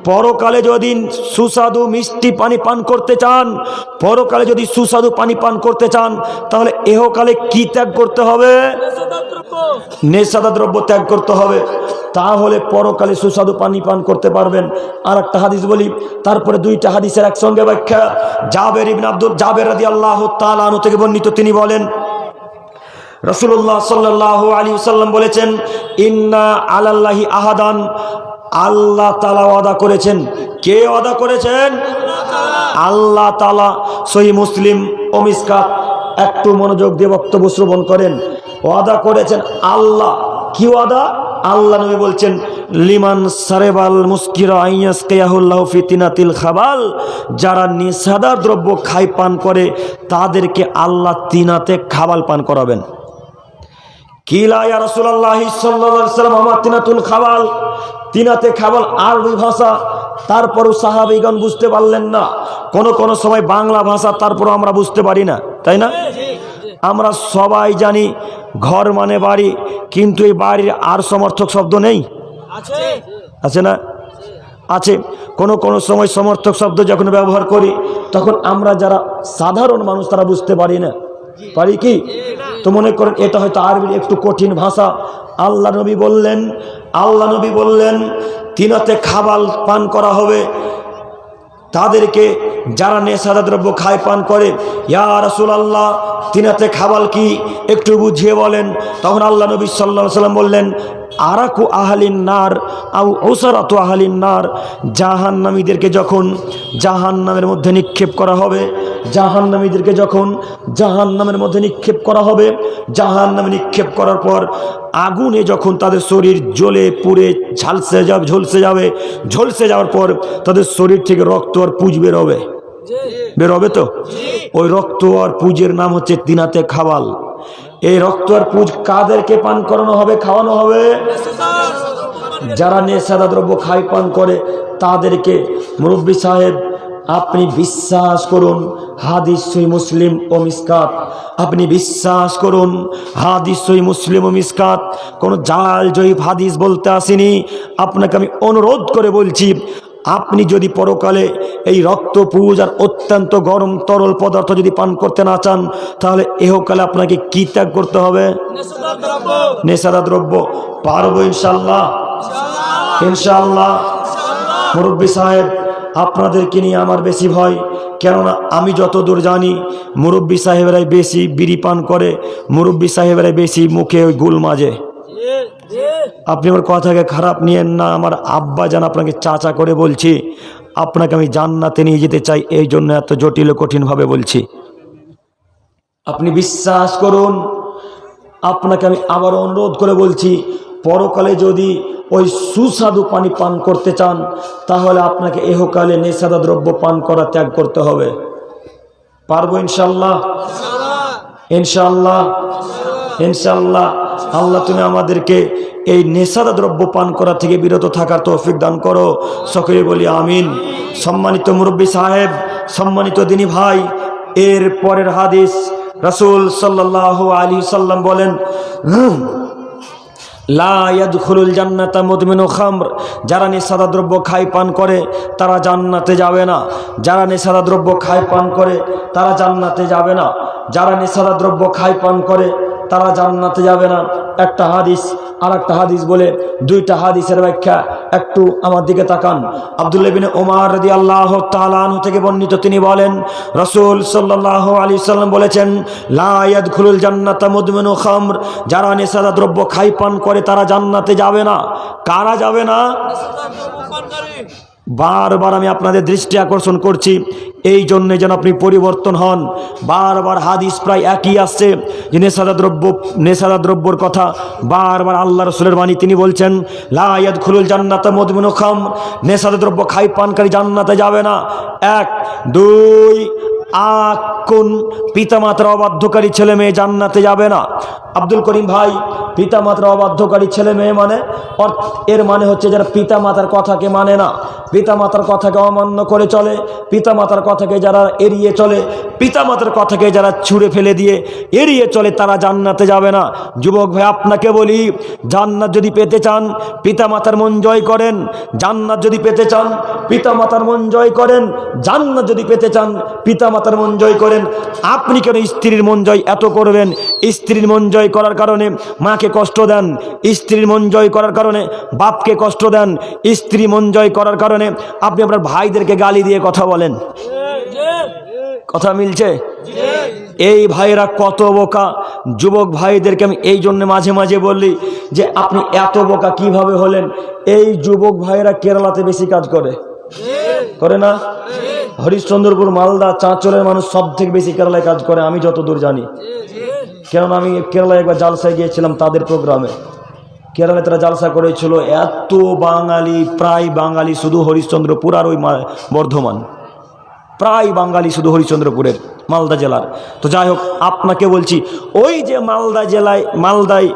পরকালে যদি সুস্বাদু মিষ্টি পানি পান করতে চান, পরকালে যদি সুস্বাদু পানি পান করতে চান, তাহলে এহকালে কি ত্যাগ করতে হবে? নেশাদার দ্রব্য ত্যাগ করতে হবে, তাহলে পরকালে সুস্বাদু পানি পান করতে পারবেন। আর একটা হাদিস বলি, তারপরে দুইটা হাদিসের একসঙ্গে ব্যাখ্যা। জাবের রাদিয়াল্লাহু তাআলা আনহু থেকে বর্ণিত, তিনি বলেন রাসূলুল্লাহ সাল্লাল্লাহু আলাইহি ওয়াসাল্লাম বলেছেন, ইন্না আলাল্লাহি আহাদান, আল্লাহ তাআলা ওয়াদা করেছেন। কে ওয়াদা করেছেন? আল্লাহ তাআলা। সহিহ মুসলিম ও মিসকাত, একটু মনোযোগ দিয়ে বক্তব্য শ্রবণ করেন। ওয়াদা করেছেন আল্লাহ। কি ওয়াদা? আল্লাহ নবী বলছেন, লিমান সারেবাল মুস্কিরা আইয়াসকিয়াহুল্লাহু ফিতনাতিল খাবাল, যারা নেশাদার দ্রব্য খায় পান করে তাদেরকে আল্লাহ তিনাতে খাবাল পান করাবেন। কিলা ইয়া রাসূলুল্লাহ সাল্লাল্লাহু আলাইহি ওয়াসাল্লাম, আমার তিনাতুল খাবাল, তিনাতে খাবাল আরবি ভাষা, তারপরও সাহাবীগণ বুঝতে পারলেন না। কোন সময় বাংলা ভাষা, তারপরও আমরা বুঝতে পারি না, তাই না? আমরা সবাই জানি ঘর মানে বাড়ি, কিন্তু এই বাড়ির আর সমর্থক শব্দ নেই, আছে না? আছে। কোন সময় সমর্থক শব্দ যখন ব্যবহার করি, তখন আমরা যারা সাধারণ মানুষ তারা বুঝতে পারি না, পারি কি? তো মনে করেন এটা হয়তো আরবির একটু কঠিন ভাষা। আল্লাহ নবী বললেন তিনাতে খাবাল পান করা হবে তাদেরকে যারা নেশাদার দ্রব্য খায় পান করে। ইয়া রাসূলুল্লাহ, তিনাতে খাবাল কি একটু বুঝিয়ে বলেন। তখন আল্লাহ নবী সাল্লাল্লাহু আলাইহি ওয়াসাল্লাম বললেন, আরাকু আহলিন নার আও উসারাতু আহলিন নার, জাহান্নামীদেরকে যখন জাহান্নামের মধ্যে নিক্ষেপ করা হবে, জাহান্নামীদেরকে যখন জাহান্নামের মধ্যে নিক্ষেপ করা হবে, জাহান্নামে নিক্ষেপ করার পর আগুনে যখন তাদের শরীর জ্বলে পুড়ে ঝলসে যাওয়ার পর তাদের শরীর থেকে রক্ত আর পুঁজ বেরোবে তো ওই রক্ত আর পুঁজের নাম হচ্ছে তিনাতে খাবাল। এই রক্ত আর পুঁজ কাদেরকে পান করানো হবে, খাওয়ানো হবে? যারা নেশাদার দ্রব্য খায় পান করে তাদেরকে। মুরব্বী সাহেব, আপনি বিশ্বাস করুন, হাদিস সহিহ মুসলিম ও মিসকাত, আপনি বিশ্বাস করুন, হাদিস সহিহ মুসলিম ও মিসকাত, কোনো জাল জয়ীফ হাদিস বলতে আসেনি। আপনাকে আমি অনুরোধ করে বলছি, আপনি যদি পরকালে এই রক্ত পুঁজ আর অত্যন্ত গরম তরল পদার্থ যদি পান করতে না চান, তাহলে এহকালে আপনাকে কি ত্যাগ করতে হবে? নেশাদার দ্রব্য। পারবো ইনশাআল্লাহ? ইনশাআল্লাহ। মুরব্বী সাহেব, আপনাদেরকে নিয়ে আমার বেশি ভয়, কেননা আমি যতদূর জানি মুরব্বী সাহেবরাই বেশি বিড়ি পান করে, মুরব্বী সাহেবরাই বেশি মুখে ওই গুল মাজে। আপনি আমার কথাকে খারাপ নিয়েন না, আমার আব্বা জান আপনাকে চাচা করে বলছি, আপনাকে আমি জান্নাতে নিয়ে যেতে চাই, এই জন্য এত জটিল ও কঠিনভাবে বলছি। আপনি বিশ্বাস করুন, আপনাকে আমি আবার অনুরোধ করে বলছি, পরকালে যদি ওই সুস্বাদু পানি পান করতে চান, তাহলে আপনাকে এহকালে নেশাদার দ্রব্য পান করা ত্যাগ করতে হবে। পারবো ইনশাআল্লাহ? ইনশাআল্লাহ। ইনশাআল্লাহ। আল্লাহ তুমি আমাদেরকে এই নেশাদার দ্রব্য পান করা থেকে বিরত থাকার তৌফিক দান করো, সকলে বলি আমিন। সম্মানিত মুরব্বী সাহেব, সম্মানিত দিনী ভাই, এর পরের হাদিস রাসূল সাল্লাল্লাহু আলাইহি সাল্লাম বলেন, লা ইয়াদখুলুল জান্নাতা মুদমিনু খামর, যারা নেশাদার দ্রব্য খায় পান করে তারা জান্নাতে যাবে না। যারা নেশাদার দ্রব্য খায় পান করে তারা জান্নাতে যাবে না। যারা নেশাদার দ্রব্য খায় পান করে তারা জান্নাতে যাবে না। একটা হাদিস আর একটা হাদিস বলে দুইটা হাদিসের ব্যাখ্যা, একটু আমার দিকে তাকান। আব্দুল্লাহ ইবনে ওমর রাদিয়াল্লাহু তাআলা আনহু থেকে বর্ণিত, তিনি বলেন রাসূল সাল্লাল্লাহু আলাইহি সাল্লাম বলেছেন, লা ইয়াদখুলুল জান্নাতা মুদমিনু খামর, যারা নেশাদার দ্রব্য খায় পান করে তারা জান্নাতে যাবে না। কারা যাবে না? বারবার আমি আপনাদের দৃষ্টি আকর্ষণ করছি, এই জন্য যেন আপনি পরিবর্তন হন। বারবার হাদিস প্রায় একই আসছে যে নেশাদার দ্রব্যর কথা বারবার আল্লাহ রাসূলের বাণী, তিনি বলছেন লা ইয়াদখুলুল জান্নাতা মুদমিনু খামর, নেশাদার দ্রব্য খায় পানকারী জান্নাতে যাবে না। 1 2 কোন পিতামাতার অবাধ্যকারী ছেলে মেয়ে জান্নাতে যাবে না? আব্দুল করিম ভাই, পিতামাতার অবাধ্যকারী ছেলে মেয়ে মানে এর মানে হচ্ছে যারা পিতামাতার কথাকে মানে না, পিতামাতার কথাকে অমান্য করে চলে, পিতামাতার কথাকে যারা এড়িয়ে চলে, পিতামাতার কথাকে যারা ছুঁড়ে ফেলে দিয়ে এড়িয়ে চলে, তারা জান্নাতে যাবে না। যুবক ভাই, আপনাকে বলি, জান্নাত যদি পেতে চান পিতামাতার মন জয় করেন। জান্নাত যদি পেতে চান পিতামাতার মন জয় করেন। জান্নাত যদি পেতে চান পিতামাতার মন জয় করেন। আপনি কেন স্ত্রীর মন জয় এত করবেন? স্ত্রীর মন জয় করার কারণে মাকে কষ্ট দেন, স্ত্রীর মন জয় করার কারণে বাপকে কষ্ট দেন, স্ত্রী মন জয় করার কারণে আপনি আপনার ভাইদেরকে গালি দিয়ে কথা বলেন। কথা মিলছে? এই ভাইরা কত বোকা। যুবক ভাইদেরকে আমি এই জন্য মাঝে মাঝে বলি যে আপনি এত বোকা কিভাবে হলেন? এই যুবক ভাইরা কেরালাতে বেশি কাজ করে না? হরিশ্চন্দ্রপুর, মালদা, চাঁচলের মানুষ সব থেকে বেশি কেরালায় কাজ করে আমি যতদূর জানি। কেননা আমি কেরালায় একবার জালসায় গিয়েছিলাম তাদের প্রোগ্রামে। কেরালায় তারা জালসা করেছিল, এত বাঙালি, প্রায় বাঙালি শুধু হরিশ্চন্দ্রপুর আর ওই বর্ধমান, প্রায় বাঙালি শুধু হরিশ্চন্দ্রপুরের, মালদা জেলার। তো যাই হোক, আপনাকে বলছি, ওই যে মালদা জেলায়, মালদায়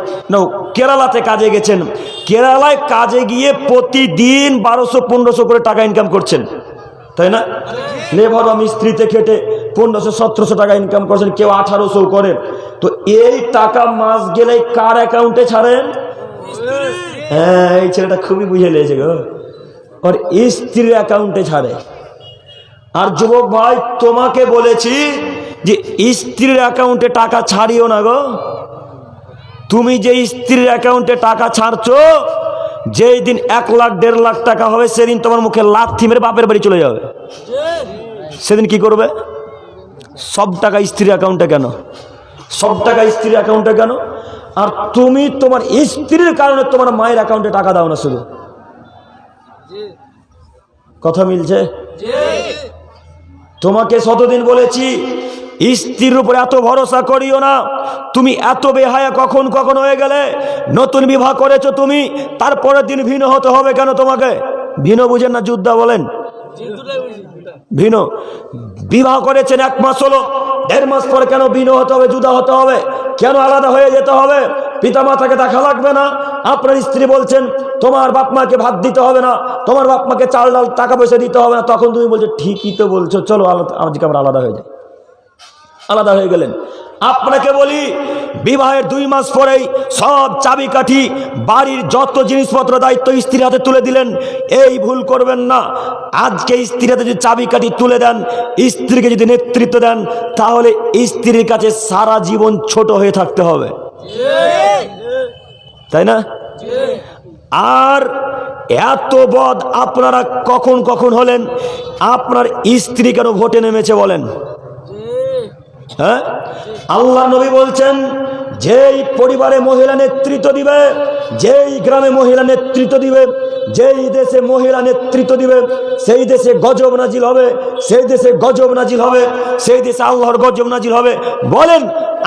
কেরালাতে কাজে গেছেন, কেরালায় কাজে গিয়ে প্রতিদিন 1200-1500 করে টাকা ইনকাম করছেন, তাই না? লেবার বা মিস্ত্রিতে খেটে 1500-1700 টাকা ইনকাম করছেন, কেউ 1800 করে। তো এই টাকা মাস গেলে কার অ্যাকাউন্টে ছাড়েন? হ্যাঁ, এই ছেলেটা খুবই বুঝে লেগেছে গো, ওর স্ত্রীর অ্যাকাউন্টে ছাড়ে। আর যুবক ভাই, তোমাকে বলেছি যে স্ত্রীর অ্যাকাউন্টে টাকা ছাড়িও না গো। তুমি যে স্ত্রীর অ্যাকাউন্টে টাকা ছাড়ছো, যেই দিন 1 লাখ 1.5 লাখ টাকা হবে, সেদিন তোমার মুখে লাথি মেরে বাপের বাড়ি চলে যাবে। সেদিন কি করবে? সব টাকা স্ত্রীর অ্যাকাউন্টে কেন? সব টাকা স্ত্রীর অ্যাকাউন্টে কেন? আর তুমি তোমার স্ত্রীর কারণে তোমার মায়ের অ্যাকাউন্টে টাকা দাও না শুধু। কথা মিলছে? তোমাকে শতদিন বলেছি, স্ত্রীর উপরে এত ভরসা করিও না। তুমি এত বেহায়া কখন হয়ে গেলে? নতুন বিবাহ করেছো তুমি, তারপরের দিন ভিন্ন হতে হবে কেন তোমাকে? ভিন্ন বুঝেন না, যুদ্ধ বলেন ভিন্ন। বিবাহ করেছেন 1 মাস হলো, 1.5 মাস পরে কেন ভিন্ন হতে হবে, জুদা হতে হবে কেন? আলাদা হয়ে যেতে হবে? পিতা মাতাকে দেখা লাগবে না? আপনার স্ত্রী বলছেন তোমার বাপ মাকে ভাত দিতে হবে না, তোমার বাপ মাকে চাল ডাল টাকা পয়সা দিতে হবে না, তখন তুমি বলছো ঠিকই তো বলছো, চলো আজকে আমরা আলাদা হয়ে যাই। আলাদা হয়ে গেলেন। আপনাকে বলি, বিবাহের 2 মাস পরেই সব চাবিকাঠি, বাড়ির যত জিনিসপত্র দায়িত্ব স্ত্রীর হাতে তুলে দিলেন। এই ভুল করবেন না। আজকে স্ত্রীর হাতে যদি চাবিকাঠি তুলে দেন, স্ত্রীকে যদি নেতৃত্ব দেন, তাহলে স্ত্রীর কাছে সারা জীবন ছোট হয়ে থাকতে হবে, তাই না? আর এত বদ আপনারা কখন হলেন? আপনার স্ত্রী কেন ভোটে নেমেছে বলেন? হ্যাঁ, আল্লাহ নবী বলছেন, যেই পরিবারে মহিলা নেতৃত্ব দিবে, যেই গ্রামে মহিলা নেতৃত্ব দিবে, যেই দেশে মহিলা নেতৃত্ব দিবে, সেই দেশে গজব নাজিল হবে, সেই দেশে গজব নাজিল হবে, সেই দেশে আল্লাহর গজব নাজিল হবে। বলেন,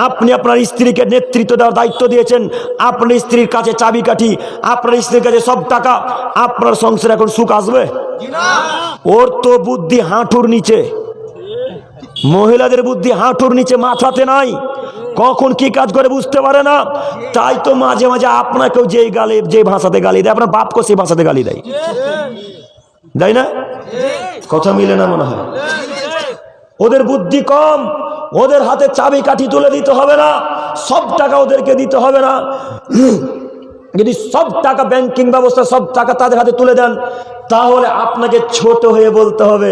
আপনি আপনার স্ত্রীকে নেতৃত্ব দেওয়ার দায়িত্ব দিয়েছেন, আপনার স্ত্রীর কাছে চাবিকাঠি, আপনার স্ত্রীর কাছে সব টাকা, আপনার সংসারে এখন সুখ আসবে? ওর তো বুদ্ধি হাঁটুর নিচে, মহিলাদের বুদ্ধি হাঁটুর নিচে, মাথাতে নাই। কখন কি কাজ করে বুঝতে পারে না। তাই তো মাঝে মাঝে আপনাকেও যে ভাষাতে গালি দেয়, আপনার বাপকে সেই ভাষাতে গালি দেয়, তাই না? কথা মিলে না মনে হয়? ওদের বুদ্ধি কম, ওদের হাতে চাবিকাঠি তুলে দিতে হবে না, সব টাকা ওদেরকে দিতে হবে না। যদি সব টাকা, ব্যাংকিং ব্যবস্থা সব টাকা তাদের হাতে তুলে দেন, তাহলে আপনাকে ছোট হয়ে বলতে হবে।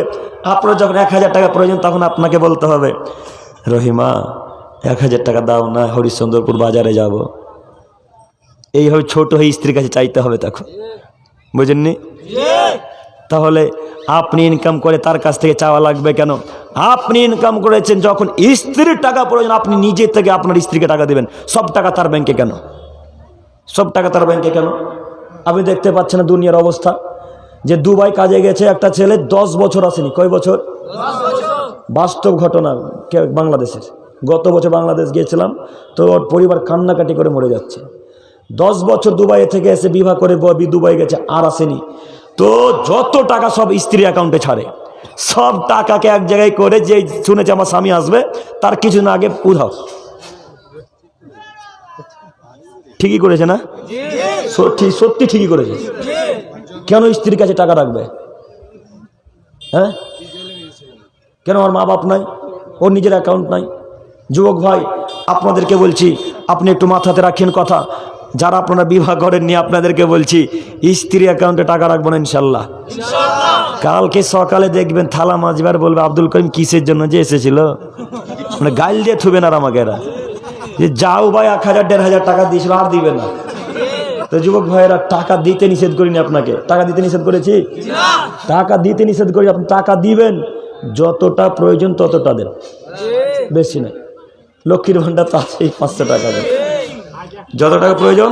আপনার যখন 1000 টাকা প্রয়োজন, তখন আপনাকে বলতে হবে, রহিমা 1000 টাকা দাও না, হরিশ্চন্দ্রপুর বাজারে যাব। এইভাবে ছোট হয়ে স্ত্রীর কাছে চাইতে হবে তখন, বুঝেননি? তাহলে আপনি ইনকাম করে তার কাছ থেকে চাওয়া লাগবে কেন? আপনি ইনকাম করেছেন, যখন স্ত্রীর টাকা প্রয়োজন, আপনি নিজে থেকে আপনার স্ত্রীকে টাকা দেবেন। সব টাকা তার ব্যাংকে কেন? সব টাকা তার ব্যাংকে কেন? আপনি দেখতে পাচ্ছেন না দুনিয়ার অবস্থা, যে দুবাই কাজে গেছে একটা ছেলে, 10 বছর আসেনি। কয় বছর? বাস্তব ঘটনা বাংলাদেশের। গত বছর বাংলাদেশ গিয়েছিলাম, তো ওর পরিবার কান্নাকাটি করে মরে যাচ্ছে। 10 বছর দুবাই থেকে এসে বিবাহ করে দুবাই গেছে, আর আসেনি। তো যত টাকা সব স্ত্রীর অ্যাকাউন্টে ছাড়ে। সব টাকাকে এক জায়গায় করে, যে শুনেছে আমার স্বামী আসবে তার কিছুদিন আগে উধাও। ঠিকই করেছে না? সত্যি ঠিকই করেছে। কেন স্ত্রীর কাছে টাকা রাখবে? হ্যাঁ, কেন? ওর মা বাপ নাই, ওর নিজের অ্যাকাউন্ট নাই। যুবক ভাই, আপনাদেরকে বলছি, আপনি একটু মাথাতে রাখেন কথা। যারা আপনারা বিবাহ করেননি আপনাদেরকে বলছি, স্ত্রী অ্যাকাউন্টে টাকা রাখবেন ইনশাল্লাহ। কালকে সকালে দেখবেন থালা মাজবার বলবে আব্দুল করিম কিসের জন্য যে এসেছিল, মানে গাইল দিয়ে থুবেন আর আমাকে এরা, যে যাও ভাই 1000 1500 টাকা দিয়েছিল আর দিবে না। তো যুবক ভাইয়েরা, টাকা দিতে নিষেধ করিনি আপনাকে, টাকা দিতে নিষেধ করেছি? টাকা দিতে নিষেধ করি। আপনি টাকা দিবেন, যতটা প্রয়োজন ততটা দেন, বেশি নাই। লক্ষ্মীর ভান্ডার তো আছেই, 500 টাকা দেন, যত টাকা প্রয়োজন।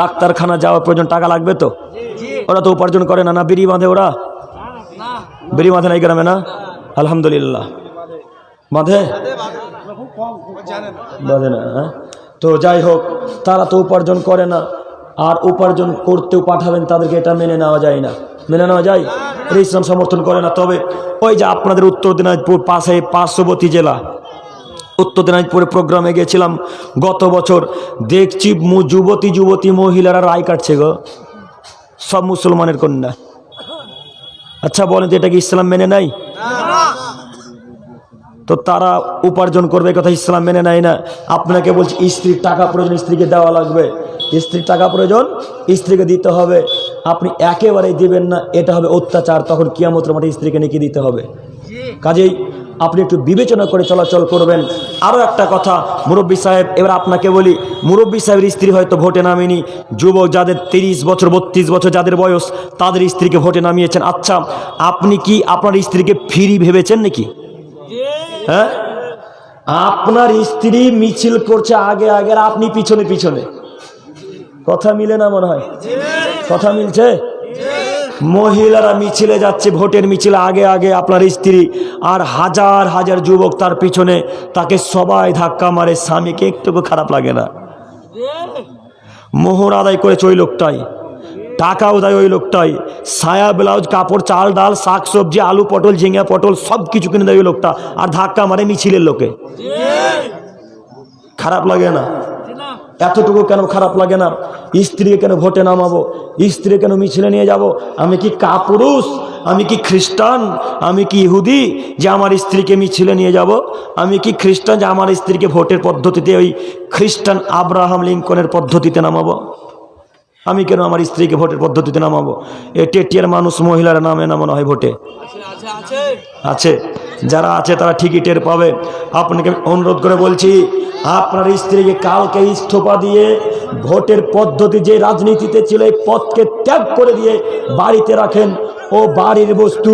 ডাক্তারখানা যাওয়ার প্রয়োজন, টাকা লাগবে তো। ওরা তো উপার্জন করে না, না বিড়ি বাঁধে? ওরা বিড়ি বাঁধে না এই গ্রামে? না, আলহামদুলিল্লাহ বাঁধে, বাঁধে না। হ্যাঁ, তো যাই হোক, তারা তো উপার্জন করে না, আর উপার্জন করতেও পাঠাবেন তাদেরকে, এটা মেনে নেওয়া যায় না। মেনে নেওয়া যায়? ইসলাম সমর্থন করে না। তবে ওই যে আপনাদের উত্তর দিনাজপুর পাশে পার্শ্ববর্তী জেলা উত্তর দিনাজপুরে প্রোগ্রামে গেছিলাম গত বছর, দেখছি যুবতী মহিলারা রায় কাটছে গো, সব মুসলমানের কন্যা। আচ্ছা বলেন তো, এটা কি ইসলাম মেনে নেয়? তো তারা উপার্জন করবে, কথা ইসলাম মেনে নেয় না। আপনাকে বলছি, স্ত্রীর টাকা প্রয়োজন, স্ত্রীকে দেওয়া লাগবে। স্ত্রীর টাকা প্রয়োজন, স্ত্রীকে দিতে হবে। আপনি একেবারেই দিবেন না, এটা হবে অত্যাচার। তখন কিয়ামতের মাঠে স্ত্রীকে নাকি দিতে হবে। কাজেই আপনি একটু বিবেচনা করে চলাচল করবেন। আরও একটা কথা, মুরব্বী সাহেব, এবার আপনাকে বলি, মুরব্বী সাহেবের স্ত্রী হয়তো ভোটে নামেনি, যুবক যাদের 30 বছর 32 বছর যাদের বয়স, তাদের স্ত্রীকে ভোটে নামিয়েছেন। আচ্ছা, আপনি কি আপনার স্ত্রীকে ফ্রি ভেবেছেন নাকি? হ্যাঁ, আপনার স্ত্রী মিছিল করছে আগে আগে, আর আপনি পিছনে পিছনে। কথা মিলে না মনে হয়? কথা মিলছে? মহিলারা মিছিলে যাচ্ছে, ভোটের মিছিলে আগে আগে আপনার স্ত্রী, আর হাজার হাজার যুবক তার পিছনে, তাকে সবাই ধাক্কা মারে। স্বামীকে একটুকু খারাপ লাগে না? মোহর আদায় করেছে ওই লোকটাই, টাকাও দেয় ওই লোকটাই, সায়া ব্লাউজ কাপড় চাল ডাল শাক সবজি আলু পটল ঝিঙা পটল সব কিছু কিনে দেয় ওই লোকটা, আর ধাক্কা মারে মিছিলের লোকে। খারাপ লাগে না? এতটুকু কেন খারাপ লাগে না? স্ত্রীকে কেন ভোটে নামাবো? স্ত্রী কেন মিছিলে নিয়ে যাব? আমি কি কাপুরুষ? আমি কি খ্রিস্টান? আমি কি ইহুদি যে আমার স্ত্রীকে মিছিলে নিয়ে যাব? আমি কি খ্রিস্টান যে আমার স্ত্রীকে ভোটের পদ্ধতিতে ওই খ্রিস্টান আব্রাহাম লিঙ্কনের পদ্ধতিতে নামাবো? আমি কেন আমার স্ত্রীকে ভোটের পদ্ধতিতে নামাবো? এ টেটিয়ার মানুষ মহিলারা নামে না মনে হয় ভোটে? আছে, যারা আছে তারা ঠিকই টের পাবে। আপনাকে অনুরোধ করে বলছি, আপনার স্ত্রীকে কালকে ইস্তফা দিয়ে ভোটের পদ্ধতি যে রাজনীতিতে ছিল এই পথকে ত্যাগ করে দিয়ে বাড়িতে রাখেন। ও বাড়ির বস্তু,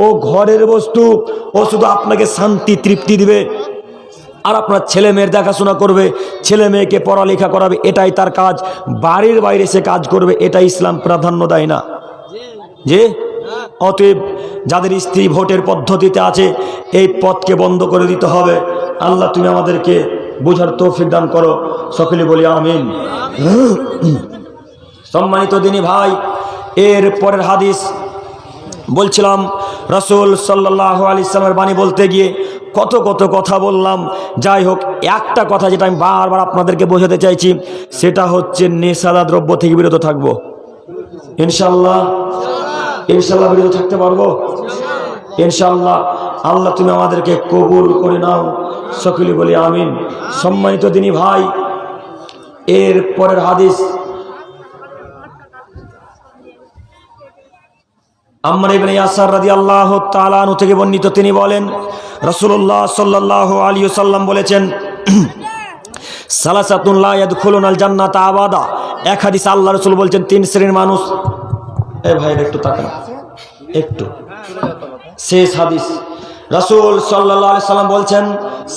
ও ঘরের বস্তু, ও শুধু আপনাকে শান্তি তৃপ্তি দিবে, আর আপনার ছেলে মেয়ের দেখাশোনা করবে, ছেলে মেয়েকে পড়ালেখা করাবে, এটাই তার কাজ। বাড়ির বাইরে সে কাজ করবে, এটা ইসলাম প্রাধান্য দেয় না। যে অতএব যাদের স্ত্রী ভোটের পদ্ধতিতে আছে, এই পথকে বন্ধ করে দিতে হবে। আল্লাহ তুমি আমাদেরকে বুঝার তৌফিক দান করো, সকলে বলি আমিন। সম্মানিত দিনী ভাই, এর পরের হাদিস বলছিলাম, রাসূল সাল্লাল্লাহু আলাইহি ওয়াসাল্লামের বাণী বলতে গিয়ে কত কথা বললাম। যাই হোক, একটা কথা যেটা আমি বারবার আপনাদেরকে বোঝাতে চাইছি, সেটা হচ্ছে নেশাদা দ্রব্য থেকে বিরত থাকবো ইনশাআল্লাহ। ইনশাআল্লাহ বিরত থাকতে পারবো ইনশাআল্লাহ। আল্লাহ তুমি আমাদেরকে কবুল করে নাও, সকলে বলি আমিন। সম্মানিত দিনী ভাই, এর পরের হাদিস আম্মার ইবনে ইয়াসার রাদিয়াল্লাহু তাআলা আনহু থেকে বর্ণিত। তিনি বলেন, রাসূলুল্লাহ সাল্লাল্লাহু আলাইহি ওয়াসাল্লাম বলেছেন, সালাসাতুন লা ইয়াদখুলুনাল জান্নাতা আবাদা। এক হাদিস আল্লাহ রাসূল বলছেন, 3 শ্রেণীর মানুষ। এই ভাই একটু তাকান, একটু শেষ হাদিস। রাসূল সাল্লাল্লাহু আলাইহি ওয়াসাল্লাম বলছেন,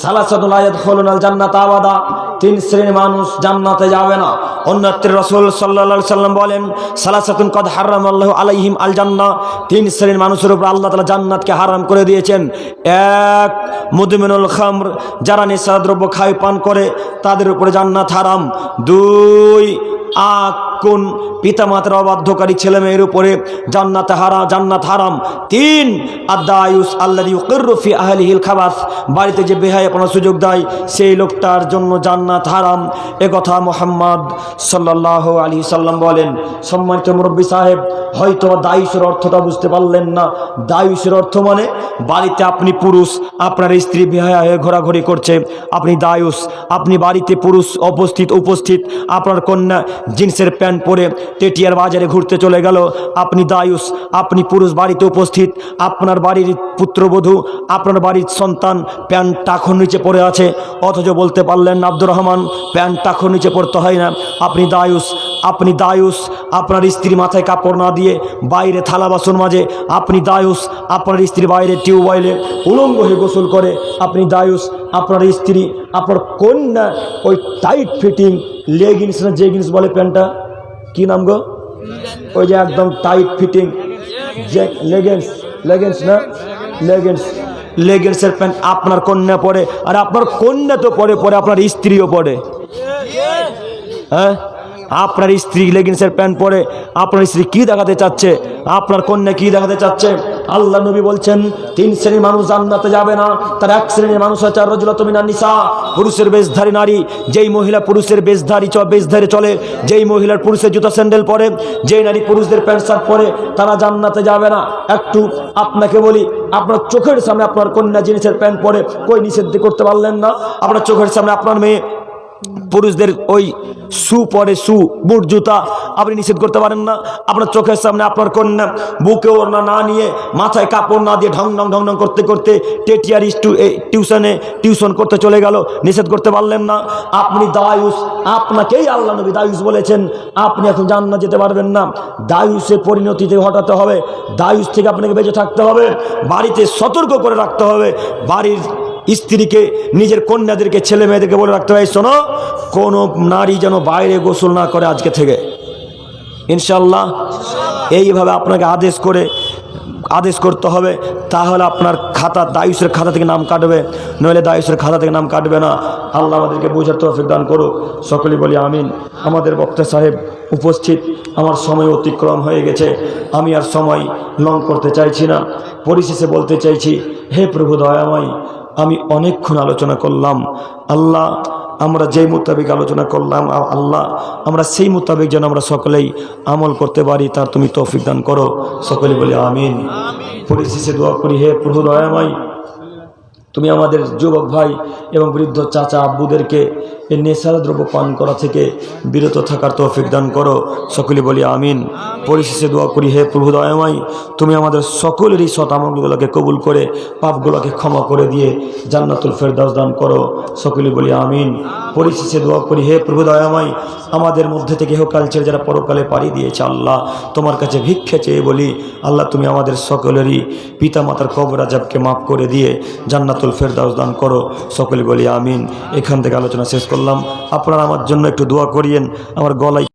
সালাসাতুন লা ইয়াদখুলুনাল জান্নাতা আবাদা, 3 শ্রেণীর মানুষ জান্নাতে যাবে না। অন্যত্র রাসূল সাল্লাল্লাহু আলাইহি ওয়াসাল্লাম বলেন, সালাসাতুন কদ হারামাল্লাহু আলাইহিম আল জান্নাহ, 3 শ্রেণীর মানুষের উপর আল্লাহ তাআলা জান্নাতকে হারাম করে দিয়েছেন। 1 মুদমিনুল খামর, যারা নেশাদ্রব্য খায় পান করে তাদের উপরে জান্নাত হারাম। 2 কোন পিতামাতার অবাধ্যকারী ছেলে মেয়ের উপরে জান্নাত হারাম। 3 আদায়ুস আল্লাযী ইউকিররু ফি আহলিহিল খাবাস, বাড়িতে যে বেহায়াপনার সুযোগ দেয় সেই লোকটার জন্য জান্নাত হারাম। এ কথা মুহাম্মদ সাল্লাল্লাহু আলাইহি সাল্লাম বলেন। সম্মানিত মুরব্বী সাহেব, হয়তো দায়ুসের অর্থটা বুঝতে পারলেন না। দায়ুসের অর্থ মানে বাড়িতে আপনি পুরুষ, আপনার স্ত্রী বেহায়া হয়ে ঘোরাঘুরি করছে, আপনি দায়ুস। আপনি বাড়িতে পুরুষ উপস্থিত, আপনার কন্যা জিন্সের প্যান্ট পরে টেটিয়ার বাজারে ঘুরতে চলে গেল, আপনি দায়ুস। আপনি পুরুষ বাড়িতে উপস্থিত, আপনার বাড়ির পুত্রবধূ, আপনার বাড়ির সন্তান প্যান্ট টাখন নিচে পড়ে আছে, অথচ বলতে পারলেন আব্দুর রহমান প্যান্ট টাখন নিচে পড়তে হয় না, আপনি দায়ুস। আপনি দায়ুস। আপনার স্ত্রী মাথায় কাপড় না দিয়ে বাইরে থালা বাসন মাজে, আপনি দায়ুস। আপনার স্ত্রী বাইরে টিউবওয়েলে উলঙ্গ হয়ে গোসল করে, আপনি দায়ুস। আপনার স্ত্রী, আপনার কন্যা ওই টাইট ফিটিং লেগিংস না জেগিংস বলে প্যান্টটা, কি নাম গো, ওই যে একদম টাইট ফিটিং লেগিংস না লেগিংসের প্যান্ট আপনার কন্যা পরে, আর আপনার কন্যা তো পরে আপনার স্ত্রীও পরে। হ্যাঁ, আপনার স্ত্রী লেগিংসের প্যান্ট পরে, আপনার স্ত্রী কি দেখাতে চাচ্ছে, আপনার কন্যা কি দেখাতে চাচ্ছে? আল্লাহ নবী বলছেন 3 শ্রেণীর মানুষ জান্নাতে যাবে না। তার 1 শ্রেণীর মানুষ হচ্ছে রাজুলাতুন মিনান নিসা, পুরুষের বেশধারী নারী। যেই মহিলা পুরুষের বেশধারী চলে, যেই মহিলার পুরুষের জুতা স্যান্ডেল পরে, যেই নারী পুরুষদের প্যান্ট শার্ট পরে, তারা জান্নাতে যাবে না। একটু আপনাকে বলি, আপনার চোখের সামনে আপনার কন্যা জিনিসের প্যান্ট পরে, কই নিষেধ করতে পারলেন না? আপনার চোখের সামনে আপনার মেয়ে পুরুষদের ওই শু পরে, বুট জুতা, আপনি নিষেধ করতে পারেন না? আপনার চোখের সামনে আপনার কন্যা বুকে ওড়না না নিয়ে, মাথায় কাপড় না দিয়ে ঢং ঢং করতে টেটিয়ার টিউশন করতে চলে গেল, নিষেধ করতে পারলেন না? আপনি দায়ুস। আপনাকেই আল্লাহ নবী দায়ুস বলেছেন। আপনি এখন জান্নাত যেতে পারবেন না। দায়ুসের পরিণতিতে ঘটাতে হবে, দায়ুস থেকে আপনাকে বেঁচে থাকতে হবে। বাড়িতে সতর্ক করে রাখতে হবে, বাড়ির স্ত্রীকে, নিজের কন্যাদেরকে, ছেলে মেয়েদেরকে বলে রাখতে হবে, শোনো, কোনো নারী যেন বাইরে গোসল না করে আজকে থেকে, ইনশাল্লাহ। এইভাবে আপনাকে আদেশ করতে হবে, তাহলে আপনার দায়ুসের খাতা থেকে নাম কাটবে, নইলে দায়ুসের খাতা থেকে নাম কাটবে না। আল্লাহ আমাদেরকে বোঝার তৌফিক দান করুক, সকলেই বলি আমিন। আমাদের বক্তা সাহেব উপস্থিত, আমার সময় অতিক্রম হয়ে গেছে, আমি আর সময় লং করতে চাইছি না। পরিশেষে বলতে চাইছি, হে প্রভু দয়াময়, আমি অনেকক্ষণ আলোচনা করলাম, আল্লাহ আমরা যেই মোতাবেক আলোচনা করলাম, আল্লাহ আমরা সেই মোতাবেক যেন আমরা সকলেই আমল করতে পারি, তার তুমি তৌফিক দান করো, সকলে বলি আমিন। পরিশেষে দোয়া করি, হে প্রভু দয়াময়, তুমি আমাদের যুবক ভাই এবং বৃদ্ধ চাচা আব্বুদেরকে এই নেশার দ্রব্য পান করা থেকে বিরত থাকার তৌফিক দান করো, সকলে বলি আমিন। পরিশেষে দোয়া করি, হে প্রভু দয়াময়, তুমি আমাদের সকলেরই সৎ আমলগুলোকে কবুল করে পাপগুলোকে ক্ষমা করে দিয়ে জান্নাতুল ফেরদাউস দান করো, সকলে বলি আমিন। পরিশেষে দোয়া করি, হে প্রভু দয়াময়, আমাদের মধ্যে থেকে ইহকাল ছেড়ে যারা পরকালে পাড়ি দিয়েছে, আল্লাহ তোমার কাছে ভিক্ষা চেয়ে বলি, আল্লাহ তুমি আমাদের সকলেরই পিতামাতার কবর আযাবকে মাফ করে দিয়ে জান্নাতুল ফেরদাউস দান করো, সকলে বলি আমিন। এখান থেকে আলোচনা শেষ করলাম। আপনারা আমার জন্য একটু দোয়া করিয়েন, আমার গলায়